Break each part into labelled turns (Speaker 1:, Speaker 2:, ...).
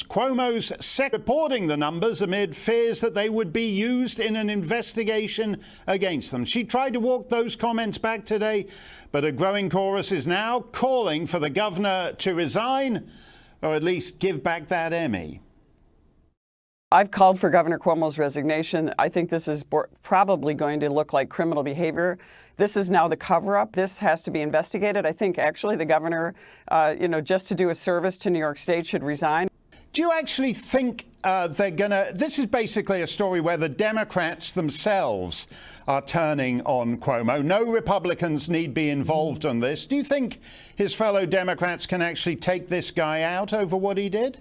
Speaker 1: Cuomo's reporting the numbers amid fears that they would be used in an investigation against them. She tried to walk those comments back today, but a growing chorus is now calling for the governor to resign or at least give back that Emmy.
Speaker 2: I've called for Governor Cuomo's resignation. I think this is probably going to look like criminal behavior. This is now the cover-up. This has to be investigated. I think actually the governor, just to do a service to New York State, should resign.
Speaker 1: Do you actually think they're going to... This is basically a story where the Democrats themselves are turning on Cuomo. No Republicans need be involved in this. Do you think his fellow Democrats can actually take this guy out over what he did?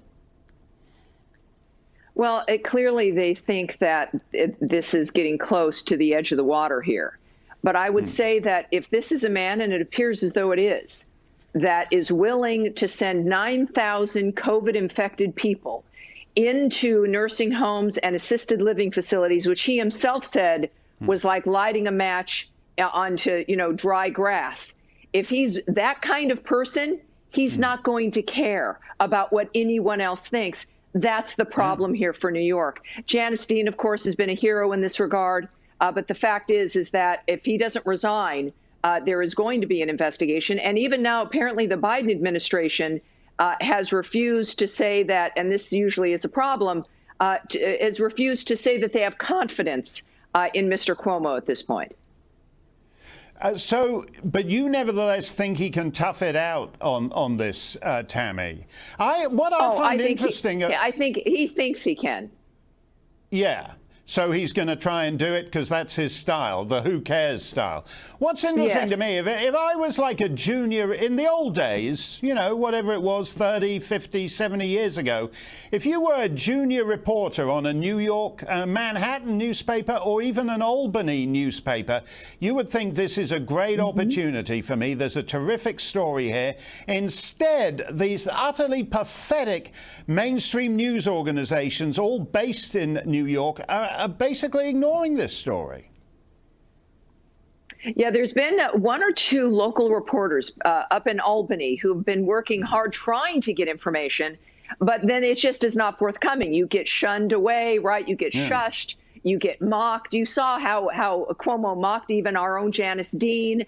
Speaker 3: Well, clearly they think that this is getting close to the edge of the water here. But I would say that if this is a man, and it appears as though it is, that is willing to send 9,000 COVID-infected people into nursing homes and assisted living facilities, which he himself said was like lighting a match onto, dry grass. If he's that kind of person, he's not going to care about what anyone else thinks. That's the problem here for New York. Janice Dean, of course, has been a hero in this regard. But the fact is that if he doesn't resign, there is going to be an investigation. And even now, apparently, the Biden administration has refused to say that, and this usually is a problem, has refused to say that they have confidence in Mr. Cuomo at this point.
Speaker 1: But you nevertheless think he can tough it out on this, Tammy. I think
Speaker 3: he thinks he can.
Speaker 1: Yeah. So he's going to try and do it because that's his style, the who cares style. What's interesting to me, if I was like a junior in the old days, whatever it was, 30, 50, 70 years ago, if you were a junior reporter on a New York, Manhattan newspaper or even an Albany newspaper, you would think this is a great opportunity for me. There's a terrific story here. Instead, these utterly pathetic mainstream news organizations, all based in New York, are basically ignoring this story.
Speaker 3: Yeah, there's been one or two local reporters up in Albany who have been working hard trying to get information, but then it just is not forthcoming. You get shunned away, right? You get shushed, you get mocked. You saw how Cuomo mocked even our own Janice Dean.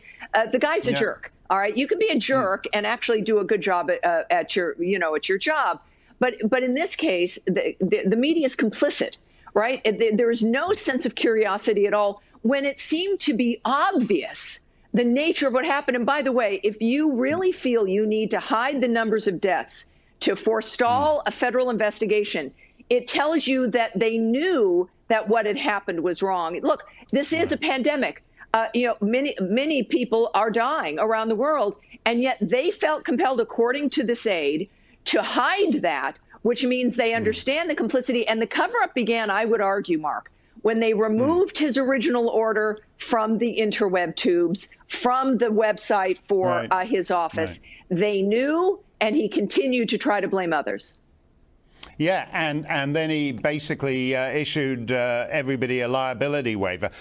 Speaker 3: The guy's a jerk, all right? You can be a jerk and actually do a good job at your job. But in this case, the media is complicit. Right? There is no sense of curiosity at all when it seemed to be obvious the nature of what happened. And by the way, if you really feel you need to hide the numbers of deaths to forestall a federal investigation, it tells you that they knew that what had happened was wrong. Look, this is a pandemic. Many people are dying around the world, and yet they felt compelled, according to this aide, to hide that, which means they understand the complicity. And the cover-up began, I would argue, Mark, when they removed his original order from the interweb tubes, from the website for his office. They knew, and he continued to try to blame others.
Speaker 1: Yeah, and then he basically issued everybody a liability waiver.